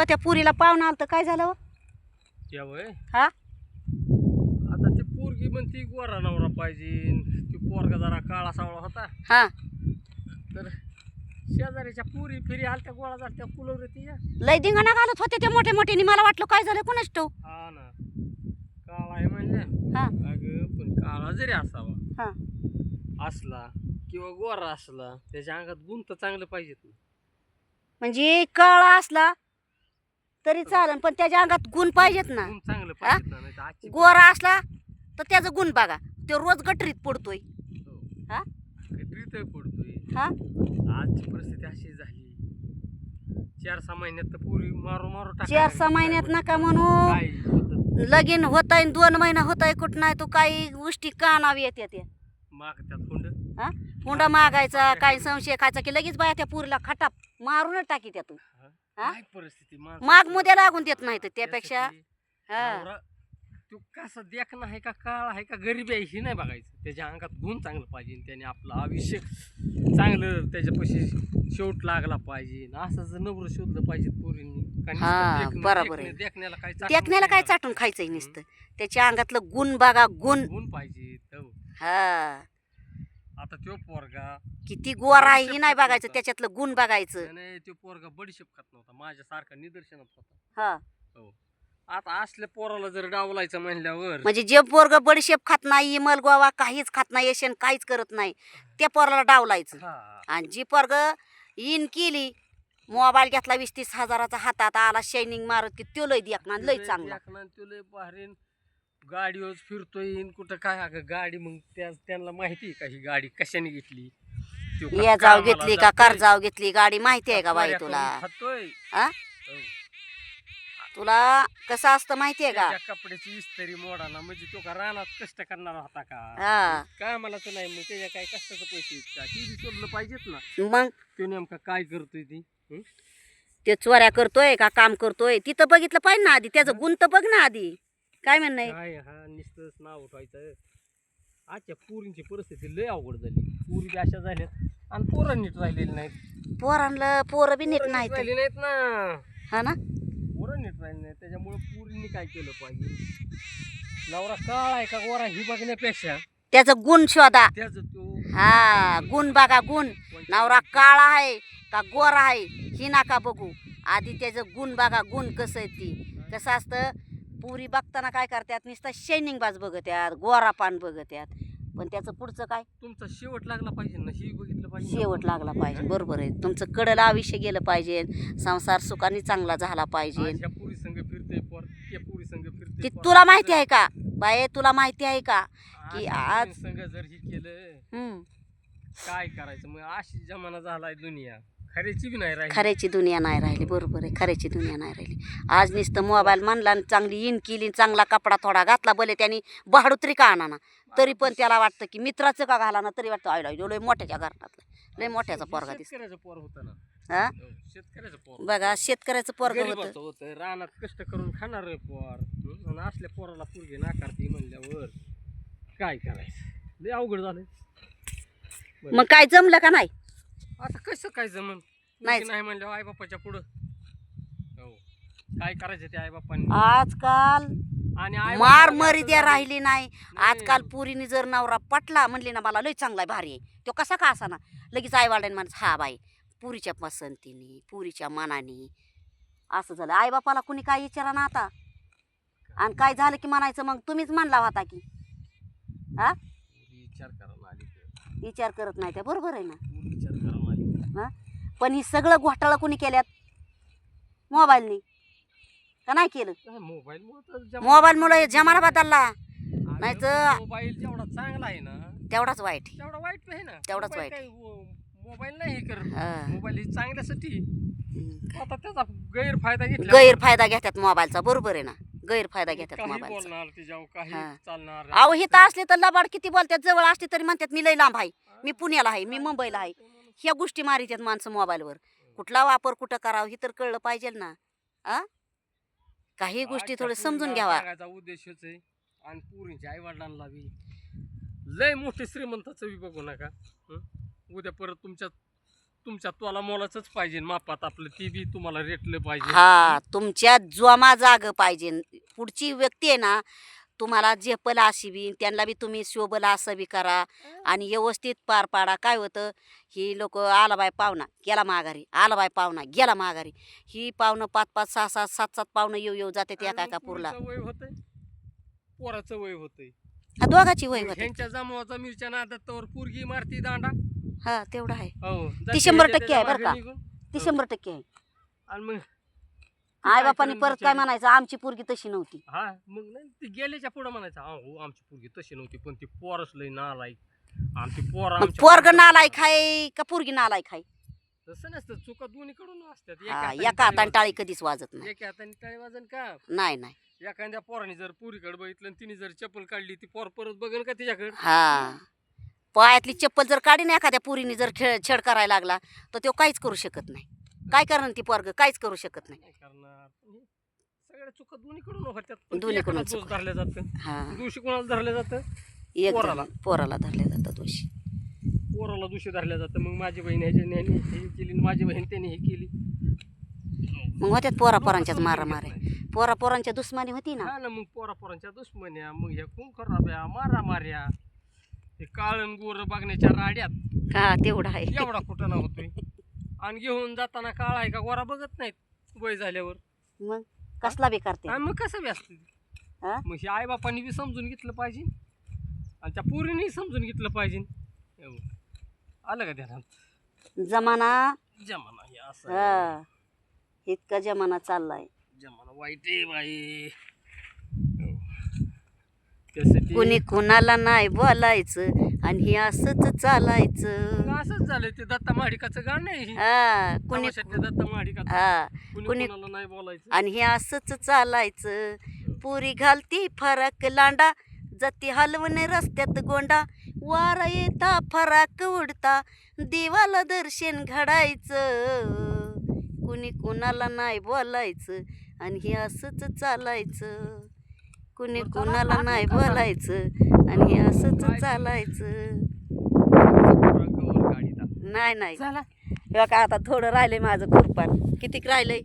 त्या पुरीला पाहुणा आलं तर काय झालं हो? त्यावय हा आता ती पोरगी म्हणती गोरा नवरा पाहिजे, ती पोरगा जरा काळा सावळा होता. हा तर शेजारीच्या पुरी फिरी आलत्या गोळा झाल्या कुलवरे तिच्या. लय धिंगाणा घालत होते ते मोठे मोठे मला वाटलं काय झालं कोणाच ठेव. हा ना, काळा आहे म्हणल्या. हा अगं पण काळा जरी असावा हा असला किंवा गोरा असला त्याच्या अंगात गुण तर चांगलं पाहिजेत ना. म्हणजे काळा असला तरी चालेल पण त्याच्या अंगात गुण पाहिजेत ना. गुण चांगलं पाहिजेत ना, नाही तर आजची गोरा असला तर त्याचा गुण बघा तो रोज गटरीत पडतोय. हा गटरीत पडतोय. हा आजची परिस्थिती अशी झाली, 4-6 महिन्यात तर पुरी मारू मारू 4-6 महिन्यात नका म्हणू. काय लगीन होताय 2 महिना होताय कुठं नाही तो काही गोष्टी कानावर येते ते मागत्यात हुंड. हा हुंडा मागायचा काही संशय खायचा की लगेच बाया त्या पुरीला खटाप मारूनच टाकी त्यातून. हा? काय परिस्थिती माग मुद्या लागून देत नाही तर त्यापेक्षा हा तू कसा देखणं आहे का काळ आहे का गरीब आहे ही नाही बघायचं, त्याच्या अंगात गुण चांगलं पाहिजे, त्याने आपलं आयुष्य चांगलं त्याच्यापाशी शेवट लागला पाहिजे. असं जर नवरं शोधलं पाहिजे पोरींनी. हा, बरोबर आहे. देखण्याला काय देखण्याला काय चाटून खायचंय नुसतं त्याच्या अंगातलं गुण बघा गुण. गुण पाहिजे. हा आता तो पोरगा किती गोरा आहे ही नाही बघायचं त्याच्यातलं गुण बघायचं. नाही, तो पोरगा बडीशेप खात नव्हता, माझ्यासारखा निदर्शनात होता. हा हो, आता असल्या पोराला जर डावलायचं म्हणल्यावर म्हणजे जे पोरग बडीशेप खात नाही इमल गोवा काहीच खात नाही येशन काहीच करत नाही त्या पोराला डावलायचं. हा, आणि जी पोरग इन केली मोबाईल घेतला 20-30 हजाराचा हातात आला शायनिंग मारत की तो लय देखना लय चांगला. तो लय बाहेरीन गाडीवर फिरतोय कुठं काय. अगं गाडी मग त्यांना माहिती का ही गाडी कशाने घेतली, त्यो का या जाव कामाला घेतली का जातोय, कर्जाव घेतली गाडी माहिती आहे का बाई चोऱ्या तुला? करून खातोय. हा हो. तुला कसं असतं माहितीये का? त्याच्या कपड्याची इस्त्री मोडाना म्हणजे तो का रानात कष्ट करणारा होता का? हा काय मला तर नाही, मग त्याच्या काय कष्टाचं पैसे आहेत का? ती बी शोधलं पाहिजेत ना. मग तो नेमका काय करतोय ती. ते चोऱ्या करतोय का काम करतोय तिथं बघितलं पाहिजे ना आधी त्याचं गुण तर बघ ना आधी. काय म्हणणं आहे? काय हा नुसतंच नाव उठवायचं. आजच्या पोरींची परिस्थिती लय अवघड झाली. पोरी बी अशा झाल्यात आणि पोरं नीट राहिलेली नाहीत. पोरांना पोरं बी नीट नाहीत. राहिली नाहीत ना, हा ना पोरं नीट राहिली नाहीत. त्याच्यामुळे पोरींनी काय केलं पाहिजे, नवरा काळा आहे का गोरा ही बघण्यापेक्षा त्याचं गुण शोधा. त्याचं तो हा गुण बघा गुण. नवरा काळा आहे का गोरा आहे ही नका बघू आधी त्याचं गुण बघा गुण कसं आहे ती. कसं असतं पुरी बघताना काय करतात नुसतं शायनिंग बाज बघत्यात गोरा पान बघत्यात पण त्याचं पुढचं काय तुमचा शेवट लागला पाहिजे ना, ही बघितलं पाहिजे. शेवट लागला पाहिजे. बरोबर आहे तुमचं कडलं आयुष्य गेलं पाहिजे संसार सुखाने चांगला झाला पाहिजे. ह्या पुरी संघ फिरते पोर, त्या पुरी संघ फिरते की पोर. तुला माहिती आहे का बाये तुला माहिती आहे का की आज संघ जर ही केलं काय करायचं मग. अशी जमाना झालाय दुनिया, खऱ्याची बी नाही राहिली. खऱ्याची दुनिया नाही राहिली. बरोबर आहे खऱ्याची दुनिया नाही राहिली. आज नुसतं मोबाईल म्हणला आणि चांगली इन केली चांगला कपडा थोडा घातला भले त्यांनी बहाडुत्री का आणा ना तरी पण त्याला वाटतं की मित्राचं का घाला ना तरी वाटतं आयला लय मोठ्याच्या घरातलं लय मोठ्याचा पोरगा दिसतो. शेतकऱ्याचं पोर होतं ना. हा हो, शेतकऱ्याचं पोर बघा शेतकऱ्याचं पोरग होतं. गरीबाचं होतं, रानात कष्ट करून खाणार पोर. आणि असल्या पोराला पोरगी नाकारती म्हणल्यावर काय करायचं, लय अवघड झालंय. मग काय जमलं का नाही? आता कसं काय जमन नाहीच. नाही म्हणल्यावर आई बापाच्या पुढं हो काय करायचं ते आई बापांनी. आजकाल आणि मार मर्यादा राहिली नाही. आजकाल पुरीने जर नवरा पटला म्हणली ना मला लय चांगला आहे भारी आहे तो कसा का असा ना लगेच आई वडिलांनी म्हणत हा बाई पुरीच्या पसंतीने पुरीच्या मनाने असं झालं. आई बापाला कुणी काय विचारा ना आता आणि काय झालं की म्हणायचं मग तुम्हीच म्हणला होता की हा विचार करा आली, विचार करत नाही त्या बरोबर आहे ना. विचार करा आली. हा पण ही सगळं घोटाळा कुणी केल्यात मोबाईलनी का नाही केलं? मोबाईलमुळे जमाना बदलला नाही तर मोबाईल जेवढा चांगला आहे ना तेवढाच वाईट आहे. तेवढा वाईट आहे ना. तेवढाच वाईट. मोबाईल नाही हे करत, हा. मोबाईल ही चांगल्यासाठी. आता त्याचा गैरफायदा घेतला. गैरफायदा घेतात मोबाईलचा बरोबर आहे ना गैरफायदा घेतात काही मोबाईलचा. बोलणार त्याच्यावर काही हा. चालणार. अहो हिथं असले तर लबाड किती बोलतात जवळ असले तरी म्हणतात मी लय लांब आहे मी पुण्याला आहे मी मुंबईला आहे. ह्या गोष्टी मारितात माणसं मोबाईलवर. कुठला वापर कुठं करावं हे तर कळलं पाहिजे ना. आ काही गोष्टी थोडं समजून घ्यावा. उद्देशच आहे आणि पुरीच्या आई वडिलांना बी लय मोठे श्रीमंताचं बी बघू नका. उद्या परत तुमच्या तोला मोलाचंच पाहिजे मापात आपलं ती बी तुम्हाला रेटलं पाहिजे. हा तुमच्या जोमा जाग पाहिजे. पुढची व्यक्ती आहे ना तुम्हाला झेपला अशी बी त्यांना बी तुम्ही शोभला असं बी करा आणि व्यवस्थित पार पाडा. काय होतं ही लोक आला बाय पाहुणा गेला माघारी, आला बाय पाहुणा गेला माघारी, ही पाहुणं 5-5 6-6 7-7 पाहुणं येऊ जाते त्या आणि एका पुरला. पुरीचं वय होतंय, पोराचं वय होतंय. दोघाची वय होते. ह्यांच्या जमावाचा मिरच्या नादात तवर पोरगी मारती दांडा. हा तेवढं आहे. हो ती 100% आहे बरं का. ती 100% आहे. आणि मग आई बापांनी परत काय म्हणायचं आमची पोरगी तशी नव्हती. हा मग नाही ती गेल्याच्या पुढे म्हणायचं हा हो आमची पोरगी तशी नव्हती पण ती पोरच लय नालायक आणि ती पोर मग पोरग नालाय खाय का पोरगी नालाय खाय. तसं नसतं चुका दोन्हीकडून असतात. हा, एका हाताने टाळी कधीच वाजत नाही. एका हाताने टाळी वाजन का नाही एखाद्या पोराने जर पुरीकडे बघितलं आणि तिने जर चप्पल काढली ती पोर परत बघेल का तिच्याकडे. हा पायातली चप्पल जर काढी ना एखाद्या पुरीने जर छेड करायला लागला तर तो काहीच करू शकत नाही. काय करणार ती पोरग काहीच करू शकत नाही. नाही करणार. सगळ्या चुका दोन्हीकडून होत्यात पण दोन्हीकडून एकाला दोष धरलं जातं. हा दोषी कोणाला धरलं जातं एक पोराला. पोराला धरले जातात दोषी. पोराला दोषी धरलं जातं. मग माझी बहीण ह्याच्याने हे केली आणि माझी बहीण त्याने हे केली. मग होत्यात पोरांच्याच मारामाऱ्या. पोरांच्या दुश्मनी होती ना. हा ना मग पोरांच्या दुश्मन्या मग ह्या खून खराब्या मारा मार्या हे काळण गोर बघण्याच्या राड्यात हा तेवढं आहे. एवढा कुठं ना होतोय. आणि घेऊन जाताना काळ आहे का गोरा बघत नाहीत वय झाल्यावर. मग कसला बी करते. आणि मग कसं बी असते हा? मग हे आई बापांनी बी समजून घेतलं पाहिजे आणि त्या पोरीने समजून घेतलं पाहिजे. एवढं. आलं का ध्यानात. जमाना जमाना हे असं हा इतका जमाना चाललाय. जमाना वाईट आहे बाई. त्यासाठी कुणी कुणाला नाही बोलायचं आणि हे असंच चालायचं. असंच झालं ते दत्ता माडिकाचं गाणं आहे. हा कुणी दत्ता माडिकाचं हा कुणी कुणी कोणाला नाही बोलायचं. आणि हे असंच चालायचं. पुरी घालती फरक लांडा जती हलवणे रस्त्यात गोंडा वारा येता फराक उडता देवाला दर्शन घडायचं. कुणी कुणाला नाही बोलायचं आणि हे असंच चालायचं. कुणी कुणाला नाही बोलायचं आणि हे असंच चालायचं. गवर गाडीला नाही चला हे बघा आता थोडं राहिलंय माझं खुरपान. कितीक राहिलंय